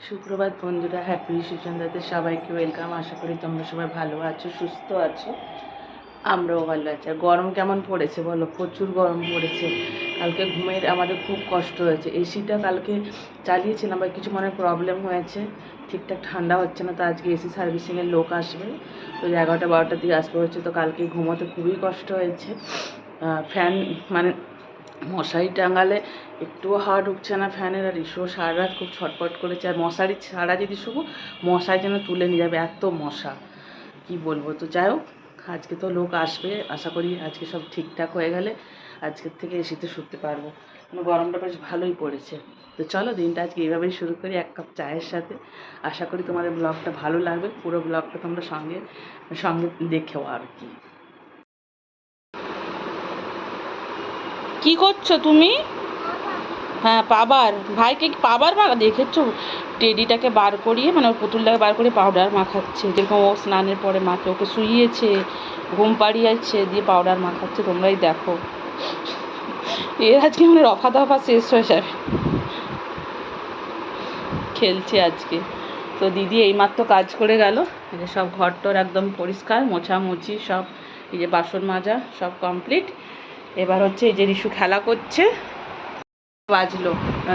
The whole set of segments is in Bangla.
সুপ্রভাত বন্ধুরা, হ্যাপি সুচন্দ্রাতে সবাইকে ওয়েলকাম। আশা করি তোমরা সবাই ভালো আছো, সুস্থ আছো। আমরাও ভালো আছি। আর গরম কেমন পড়েছে বলো? প্রচুর গরম পড়েছে। কালকে ঘুমের আমাদের খুব কষ্ট হয়েছে। এসিটা কালকে চালিয়েছিলাম, বা কিছু মনে প্রবলেম হয়েছে, ঠিকঠাক ঠান্ডা হচ্ছে না। তো আজকে এসি সার্ভিসিংয়ের লোক আসবে, তো 11টা-12টার দিকে আসবে হচ্ছে। তো কালকে ঘুমোতে খুবই কষ্ট হয়েছে। ফ্যান মানে মশারি টাঙালে একটুও হাওয়া ঢুকছে না ফ্যানের। আর ইস্যু সারা রাত খুব ছটফট করেছে। আর মশারি ছাড়া যদি শুবো, মশাই যেন তুলে নিয়ে যাবে, এত মশা কি বলবো। তো যাই হোক, আজকে তো লোক আসবে, আশা করি আজকে সব ঠিকঠাক হয়ে গেলে আজকের থেকে এসিতে শুতে পারবো। গরমটা বেশ ভালোই পড়েছে। তো চলো, দিনটা আজকে এইভাবেই শুরু করি, এক কাপ চায়ের সাথে। আশা করি তোমাদের ব্লগটা ভালো লাগবে, পুরো ব্লগটা তোমরা সঙ্গে সঙ্গে দেখেও আর কি। কি করছো তুমি? হ্যাঁ, পাবার ভাইকে পাবার দেখেছো? টেডিটাকে বার করিয়ে, মানে ওর পুতুলটাকে বার করে পাউডার মাখাচ্ছে। যেরকম ও স্নানের পরে মাকে, ওকে শুইয়েছে, ঘুম পাড়িয়েছে, দিয়ে পাউডার মাখাচ্ছে। তোমরাই দেখো, এর আজকে মানে রফা দফা শেষ হয়ে যাবে। খেলছে আজকে। তো দিদি এইমাত্র কাজ করে গেল। এই যে সব ঘরটর একদম পরিষ্কার, মোছামুছি সব, এই যে বাসন মাজা সব কমপ্লিট। এবার হচ্ছে এই যে রিশু খেলা করছে। বাজলো,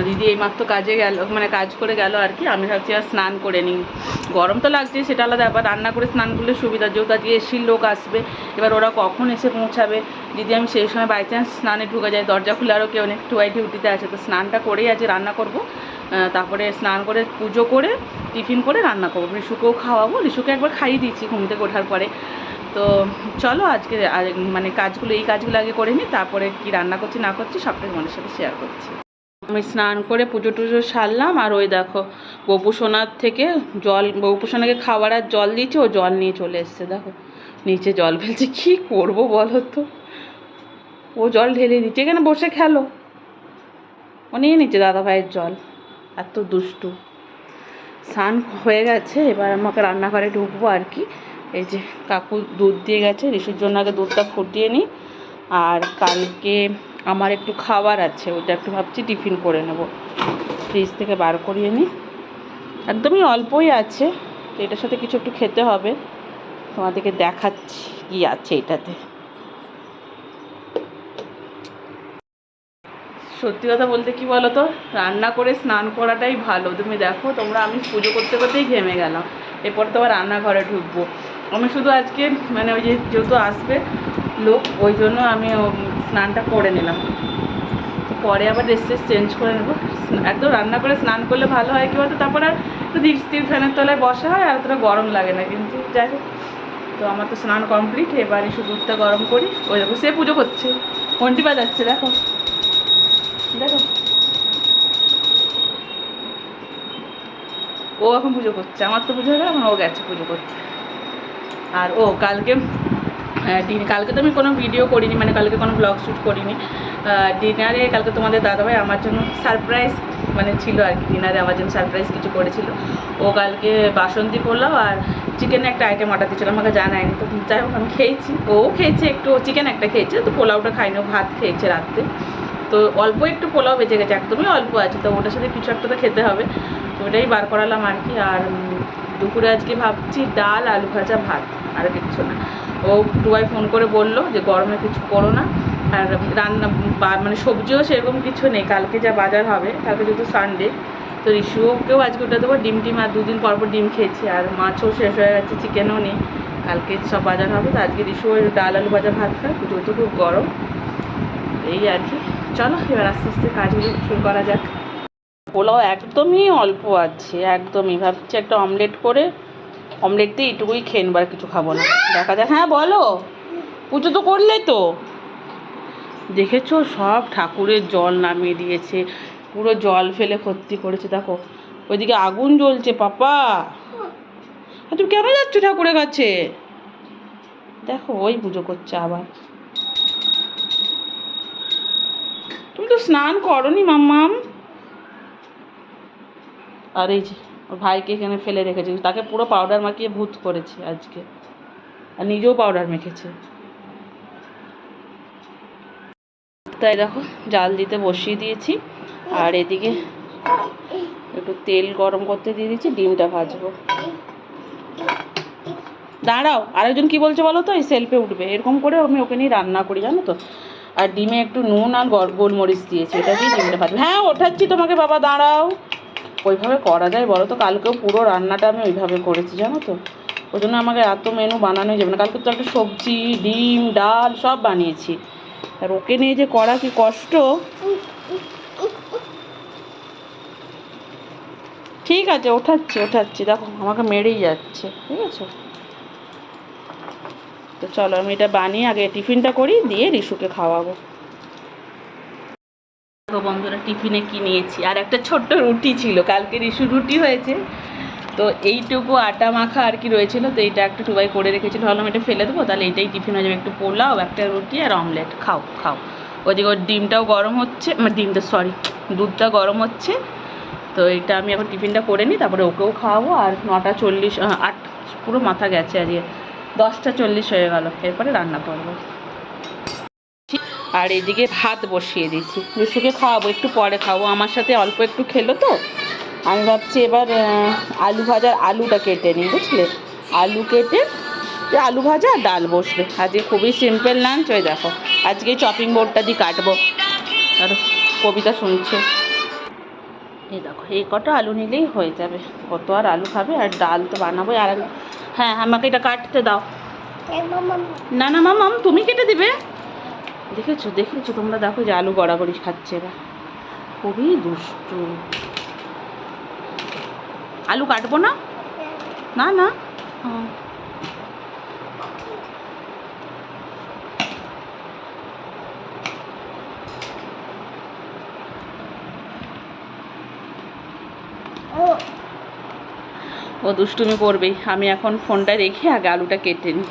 দিদি এইমাত্র কাজে গেল, মানে কাজ করে গেল আর কি। আমি ভাবছি আর স্নান করে নিই, গরম তো লাগছে সেটা আলাদা ব্যাপার, রান্না করে স্নান করলে সুবিধা, যেহেতু আজকে এসির লোক আসবে। এবার ওরা কখন এসে পৌঁছাবে, যদি আমি সেই সময় বাই চান্স স্নানে ঢুকে যাই, দরজা খুলে আরও কেউ একটু ডিউটিতে আছে, তো স্নানটা করেই আজকে রান্না করব। তারপরে স্নান করে পুজো করে টিফিন করে রান্না করবো, রিশুকেও খাওয়াবো। রিশুকে একবার খাইয়ে দিয়েছি ঘুম থেকে ওঠার পরে। তো চলো আজকে মানে এই কাজগুলো আগে করে নিই, তারপরে কি রান্না করছি না করছি সবটাই তোমাদের সাথে শেয়ার করছি। আমি স্নান করে পুজো টুজো সারলাম। আর ওই দেখো, বপু সোনার থেকে জল, বপু সোনাকে খাবার আর জল দিয়েছে, ও জল নিয়ে চলে এসছে। দেখো নিচে জল ফেলছে, কী করবো বলো তো। ও জল ঢেলে দিচ্ছে, এখানে বসে খেলো। ও নিয়ে নিচ্ছে দাদা ভাইয়ের জল, এত দুষ্টু। স্নান হয়ে গেছে, এবার আমাকে রান্নাঘরে ঢুকবো আর কি। এই যে কাকু দুধ দিয়ে গেছে, রিশুর জন্য আগে দুধটা ফুটিয়ে নিই। আর কালকে আমার একটু খাবার আছে, ওইটা একটু ভাবছি টিফিন করে নেব, ফ্রিজ থেকে বার করিয়ে নিই। একদমই অল্পই আছে, তো এটার সাথে কিছু একটু খেতে হবে। তোমাদেরকে দেখাচ্ছি কি আছে এটাতে। সত্যি কথা বলতে কি বলো তো, রান্না করে স্নান করাটাই ভালো। তুমি দেখো, আমি পুজো করতে করতেই ঘেমে গেলাম, এরপর তো আবার রান্নাঘরে ঢুকবো। আমি শুধু আজকে মানে ওই যে যেহেতু আসবে লোক, ওই জন্য আমি স্নানটা করে নিলাম। তো পরে আবার ড্রেস চেঞ্জ করে নেবো। একদম রান্না করে স্নান করলে ভালো হয় কি বলতো, তারপর আর একটু ধীর স্থির ফ্যানের তলায় বসা হয়, আর অতটা গরম লাগে না। কিন্তু যাই হোক, তো আমার তো স্নান কমপ্লিট। এবারে শুধু দুধটা গরম করি। ওই দেখো সে পুজো করছে, ঘন্টি বাজাচ্ছে, দেখো দেখো, ও এখন পুজো করছে। আমার তো পুজো হয়ে গেল, এখন ও গেছে পুজো করতে। আর ও কালকে কালকে তো আমি কোনো ভিডিও করিনি, মানে কালকে কোনো ব্লগ শ্যুট করিনি। ডিনারে কালকে তোমাদের দাদাভাই আমার জন্য সারপ্রাইজ মানে ছিল আর কি, ডিনারে আমার জন্য সারপ্রাইজ কিছু করেছিল। ও কালকে বাসন্তী পোলাও আর চিকেনের একটা আইটেম অর্ডার দিয়েছিল, আমাকে জানায়নি। তো যাই হোক আমি খেয়েছি, ও খেয়েছে একটু, চিকেন একটা খেয়েছে, তো পোলাওটা খাইনি, ও ভাত খেয়েছে রাত্রে। তো অল্প একটু পোলাও বেঁচে গেছে, একদমই অল্প আছে, তো ওটার সাথে কিছু একটা তো খেতে হবে। তো ওটাই বার করালাম আর কি। আর দুপুরে আজকে ভাবছি ডাল, আলু ভাজা, ভাত, আর কিচ্ছু না। ও টুবাই ফোন করে বললো যে গরমে কিছু করো না, আর রান্না মানে সবজিও সেরকম কিছু নেই, কালকে যা বাজার হবে, কালকে যেহেতু সানডে। তো রিশুকেও আজকে ওটা দেবো, ডিম আর দুদিন পর পর ডিম খেয়েছি, আর মাছও শেষ হয়ে গেছে, চিকেনও নেই, কালকে সব বাজার হবে। তো আজকে রিশু ওই ডাল, আলু ভাজা, ভাত খায়, যেহেতু খুব গরম। এই আর কি। চলো এবার আস্তে আস্তে কাজগুলো শুরু করা যাক। পোলাও একদমই অল্প আছে, একদমই ভাবছি একটা অমলেট করে, অমলেট দিয়ে এইটুকুই খেয়ে নেবার, কিছু খাবো না, দেখা যাক। হ্যাঁ বলো, পুজো তো করলে তো দেখেছো, সব ঠাকুরের জল নামিয়ে দিয়েছে, পুরো জল ফেলে ভর্তি করেছে। দেখো ওইদিকে আগুন জ্বলছে পাপা। তুমি কেন যাচ্ছ ঠাকুরের কাছে? দেখো ওই পুজো করছে আবার। তুমি তো স্নান করনি মাম্মাম। আর এই যে ওর ভাইকে এখানে ফেলে রেখেছে, তাকে পুরো পাউডার মাখিয়ে ভূত করেছে আজকে, আর নিজেও পাউডার মেখেছে। তাই দেখো জাল দিতে বসিয়ে দিয়েছি। আর এদিকে একটু তেল গরম করতে দিয়ে দিচ্ছি, ডিমটা ভাজবো। দাঁড়াও, আরেকজন কি বলছে বলো তো, এই সেলফে উঠবে, এরকম করে আমি ওকে নিয়ে রান্না করি জানো তো। আর ডিমে একটু নুন আর গোলমরিচ দিয়েছি, এটা দিয়ে ডিমটা ভাজবো। হ্যাঁ ওঠাচ্ছি তোমাকে বাবা, দাঁড়াও। ওইভাবে করা যায় বলো তো? কালকেও পুরো রান্নাটা আমি ওইভাবে করেছি জানো তো। ওই জন্য আমাকে এত মেনু বানানোই যাবে না। কালকে তো একটা সবজি, ডিম, ডাল সব বানিয়েছি। আর ওকে নিয়ে যে করা কি কষ্ট। ঠিক আছে, ওঠাচ্ছি, দেখো আমাকে মেরেই যাচ্ছে, ঠিক আছে। তো চলো আমি এটা বানিয়ে আগে টিফিনটা করি, দিয়ে রিশুকে খাওয়াবো। তো বন্ধুরা, টিফিনে কি নিয়েছি, আর একটা ছোট্ট রুটি ছিল, কালকে রিশু রুটি হয়েছে, তো এইটুকু আটা মাখা আর কি রয়েছিল, তো এইটা একটু টুবাই করে রেখেছিল, ভাবলাম এটা ফেলে দেবো, তাহলে এইটাই টিফিন হয়ে যাবে। একটু পোলাও, একটা রুটি আর অমলেট, খাও। ওদিকে ওর ডিমটাও গরম হচ্ছে, দুধটা গরম হচ্ছে। তো এইটা আমি এখন টিফিনটা করে নিই, তারপরে ওকেও খাওয়াবো। আর 9:40, 8, পুরো মাথা গেছে আজকে, 10:40 হয়ে গেল, এরপরে রান্না করবো। আর এদিকে ভাত বসিয়ে দিয়েছি, রিশুকে খাওয়াবো, একটু পরে খাবো, আমার সাথে অল্প একটু খেলো তো। আমি ভাবছি এবার আলু ভাজার আলুটা কেটে নিই, বুঝলে, আলু কেটে আলু ভাজা আর ডাল বসবে। আজকে খুবই সিম্পল লাঞ্চ। ওই দেখো আজকে চপিং বোর্ডটা দিয়ে কাটবো, আর কবিতা শুনছে। এই দেখো এই কটা আলু নিলেই হয়ে যাবে, কত আর আলু খাবে, আর ডাল তো বানাবোই। আর হ্যাঁ, আমাকে এটা কাটতে দাও। না মামাম, তুমি কেটে দিবে। দেখেছো তোমরা, দেখো যে আলু গড়াগড়ি খাচ্ছে এরা, খুবই দুষ্টু। আলু কাটবো না, না। ও দুষ্টুমি করবেই। আমি এখন ফোনটা রেখে আগে আলুটা কেটে নিই।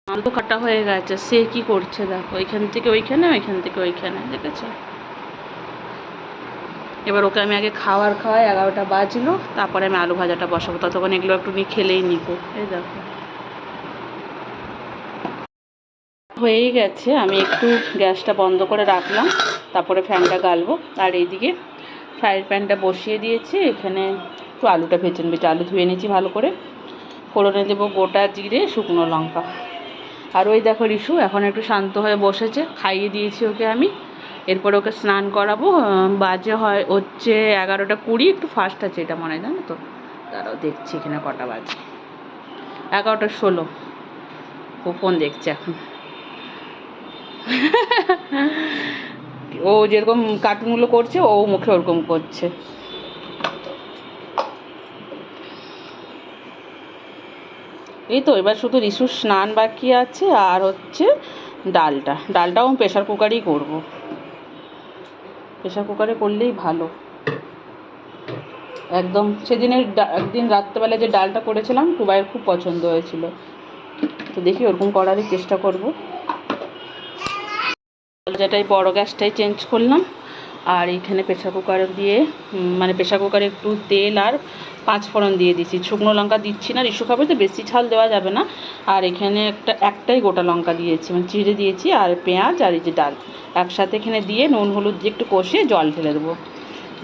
আলু তো কাটা হয়ে গেছে, সে কি করছে দেখো, এখান থেকে ওইখানে, ওইখান থেকে ওইখানে, দেখেছো। এবার ওকে আমি আগে খাওয়াই, 11টা বাজলো, তারপরে আমি আলু ভাজাটা বসাবো, ততক্ষণ এগুলো একটু খেলেই নিবো। এই দেখো হয়েই গেছে, আমি একটু গ্যাসটা বন্ধ করে রাখলাম, তারপরে ফ্যানটা গালবো। আর এইদিকে ফ্রাই প্যানটা বসিয়ে দিয়েছি, এখানে একটু আলুটা ভেজে নেবো। আলু ধুয়ে নিয়েছি ভালো করে, ফোড়নে দেবো গোটা জিরে, শুকনো লঙ্কা। আর ওই দেখো রিশু এখন একটু শান্ত হয়ে বসেছে, খাইয়ে দিয়েছি ওকে আমি। এরপরে ওকে স্নান করাবো। বাজে হচ্ছে 11:20, একটু ফাস্ট আছে এটা মনে হয়, জানো তো। তারাও দেখছি এখানে কটা বাজে, 11:16। ও ফোন দেখছে এখন। ও যেরকম কার্টুনগুলো করছে, ও মুখে ওরকম করছে। এই তো এবার শুধু রিশুর স্নান বাকি আছে, আর হচ্ছে ডালটাও আমি প্রেশার কুকারেই করবো, প্রেশার কুকারে করলেই ভালো। একদম একদিন রাত্রেবেলা যে ডালটা করেছিলাম, টুবাইয়ের খুব পছন্দ হয়েছিল, তো দেখি ওরকম করারই চেষ্টা করব। যেটাই বড় গ্যাসটাই চেঞ্জ করলাম। আর এইখানে প্রেশার কুকারে দিয়ে, প্রেশার কুকারে একটু তেল আর 5 ফোড়ন দিয়ে দিচ্ছি, শুকনো লঙ্কা দিচ্ছি না, রিশু খাবে তো বেশি ঝাল দেওয়া যাবে না। আর এখানে একটাই গোটা লঙ্কা দিয়েছি, চিড়ে দিয়েছি, আর পেঁয়াজ আর এই যে ডাল একসাথে এখানে দিয়ে নুন হলুদ দিয়ে একটু কষিয়ে জল ঢেলে দেবো,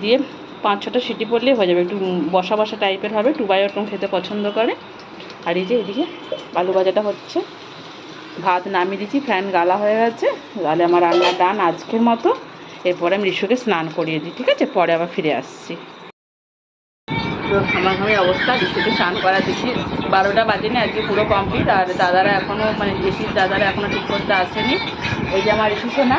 দিয়ে 5-6টা সিটি পড়লেই হয়ে যাবে। একটু বসা টাইপের হবে, টুবাই ওরকম খেতে পছন্দ করে। আর এই যে এদিকে আলু ভাজাটা হচ্ছে, ভাত নামিয়ে দিচ্ছি, ফ্যান গালা হয়ে গেছে, তাহলে আমার রান্না ডান আজকের মতো। এরপরে আমি রিশুকে স্নান করিয়ে দিই, ঠিক আছে, পরে আবার ফিরে আসছি। তো আমার ঘরের অবস্থা, রিশুকে স্নান করা দিচ্ছি, 12টা বাজেনি, আজকে পুরো কমপ্লিট। আর দাদারা এখনও জেসির দাদারা এখনও ঠিক করতে আসেনি। এই যে আমার রিশু সোনা।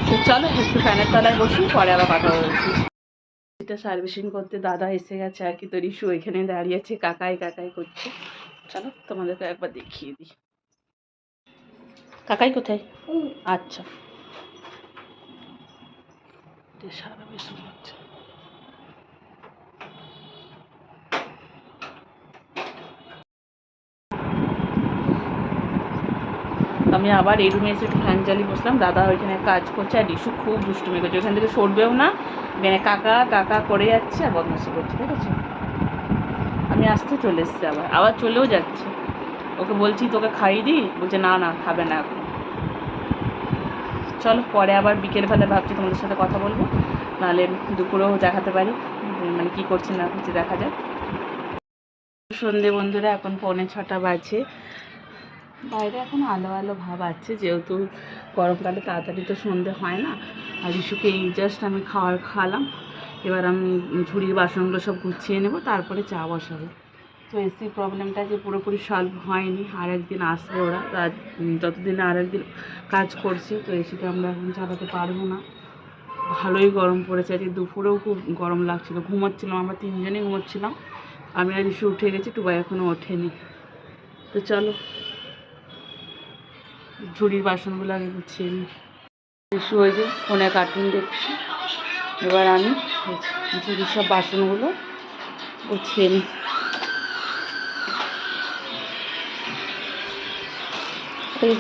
তো চলো একটু ফ্যানের তলায় বসি, পরে আবার কথা বলছি। এটা সার্ভিসিং করতে দাদা এসে গেছে আর কি, তো রিশু ওইখানে দাঁড়িয়েছে, কাকাই করছে। চলো তোমাদেরকে একবার দেখিয়ে দিই। কাকাই কোথায়? আচ্ছা, সার্ভিসিং হচ্ছে। আমি আবার এই রুমে এসে একটু ফ্যান চালিয়ে বসলাম, দাদা ওইখানে কাজ করছে, আর রিশু খুব দুষ্টুমি করছে, ওইখান থেকে সরবেও না, এখানে কাকা করে যাচ্ছে আর বদমাশি করছে, ঠিক আছে। আমি আসতে চলে এসছি, আবার চলেও যাচ্ছে। ওকে বলছি তোকে খাইয়ে দিই, বলছে না খাবে না এখন। চলো পরে আবার বিকেলবেলা ভাবছি তোমাদের সাথে কথা বলবো। নাহলে দুপুরেও দেখাতে পারি মানে কী করছি না করছি, দেখা যাক। সন্ধে বন্ধুরা, এখন 6:45 বাজে। বাইরে এখন আলো আলো ভাব আছে, যেহেতু গরমকালে তাড়াতাড়ি তো সন্ধে হয় না। আর ইস্যুকে এই জাস্ট আমি খাওয়ালাম। এবার আমি ঝুড়ির বাসনগুলো সব গুছিয়ে নেব, তারপরে চা বসাবো। তো এসি প্রবলেমটা যে পুরোপুরি সলভ হয়নি, আর একদিন আসবে ওরা, ততদিনে আর একদিন কাজ করছে। তো এসিটা আমরা এখন চালাতে পারবো না, ভালোই গরম পড়েছে। আজকে দুপুরেও খুব গরম লাগছিলো, ঘুমোচ্ছিলাম, আমরা 3জনই ঘুমোচ্ছিলাম। আমি আর ইস্যু উঠে গেছি, টুবাই এখনও ওঠেনি। তো চলো ঝুড়ির বাসনগুলো আগে গুছিয়ে নিই। ইস্যু ওই যে ফোনে কার্টুন দেখছি, এবার আমি ঝুড়ির সব বাসনগুলো গুছিয়ে নিই।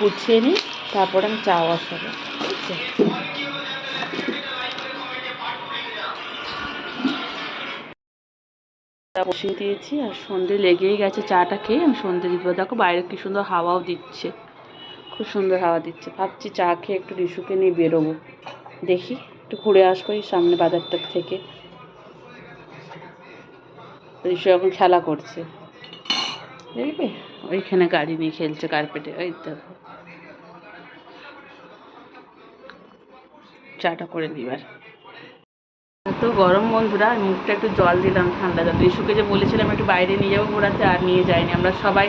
গুছিয়ে নিই, তারপরে আমি চা বসাবো, ঠিক আছে? বসিয়ে দিয়েছি, আর সন্ধে লেগেই গেছে। চাটা খেয়ে আমি সন্ধে দিব। দেখো বাইরে কি সুন্দর হাওয়াও দিচ্ছে, খুব সুন্দর হাওয়া দিচ্ছে। ভাবছি চা খেয়ে একটু রিশুকে নিয়ে বেরোবো, দেখি একটু ঘুরে আসবো এই সামনে বাজারটা থেকে। রিশু এখন খেলা করছে, দেখবে ওইখানে গাড়ি নিয়ে খেলছে কার্পেটে। ওই দেখো, চাটা করে দিবার। এত গরম বন্ধুরা, মুখটা একটু জল দিলাম, ঠান্ডা জল। রিশুকে যে বলেছিলাম একটু বাইরে নিয়ে যাবো ঘোরাতে, আর নিয়ে যাইনি। আমরা সবাই,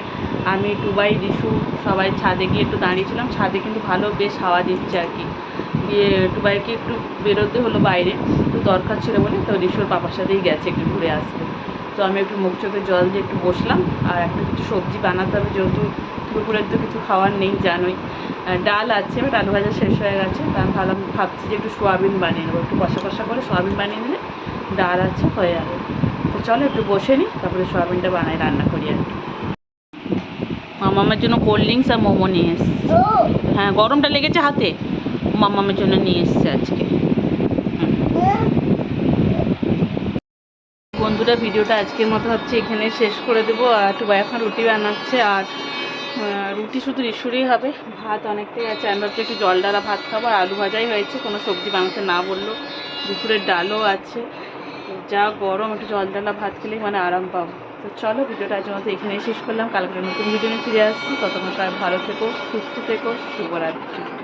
আমি, টুবাই, রিশু সবাই ছাদে গিয়ে একটু দাঁড়িয়েছিলাম। ছাদে কিন্তু ভালো বেশ হাওয়া দিচ্ছে আর কি। দিয়ে টুবাইকে একটু বেরোতে হলো বাইরে, একটু দরকার ছিল বলে। তো রিশুর পাপার সাথেই গেছে একটু ঘুরে আসবে। তো আমি একটু মুখ চোখে জল দিয়ে একটু বসলাম, আর একটা কিছু সবজি বানাতে হবে, যেহেতু দুপুরের তো কিছু খাওয়ার নেই জানোই। ডাল আছে, এবার আলু ভাজা শেষ হয়ে গেছে। তা আমি ভাবছি যে একটু সোয়াবিন বানিয়ে নেবো, একটু কষা কষা করে সোয়াবিন বানিয়ে নিলে ডাল আছে, হয়ে যাবে। তো চলো একটু বসে নিই, তারপরে সোয়াবিনটা বানাই, রান্না করি আর কি। মামামের জন্য কোল্ড ড্রিঙ্কস আর মোমো নিয়ে এসছে। হ্যাঁ, গরমটা লেগেছে হাতে, মামামের জন্য নিয়ে এসছে আজকে। বন্ধুরা, ভিডিওটা আজকের মতো হচ্ছে এখানে শেষ করে দেবো। আর টুবাই এখন রুটি বানাচ্ছে, আর রুটি শুধু রিশুরই হবে, ভাত অনেকটাই আছে। আমি ভাবছি একটু জল ডালা ভাত খাবো, আর আলু ভাজাই হয়েছে, কোনো সবজি বানাতে না বললো। দুপুরের ডালও আছে। যা গরম, একটু জল ডালা ভাত খেলেই মানে আরাম পাবো। তো চলো ভিডিওটা আজকের মতো এখানেই শেষ করলাম। কালকে নতুন ভিডিও নিয়ে ফিরে আসছি। ততক্ষণ সবাই ভালো থেকো, সুস্থ থেকো, শুভরাত্রি।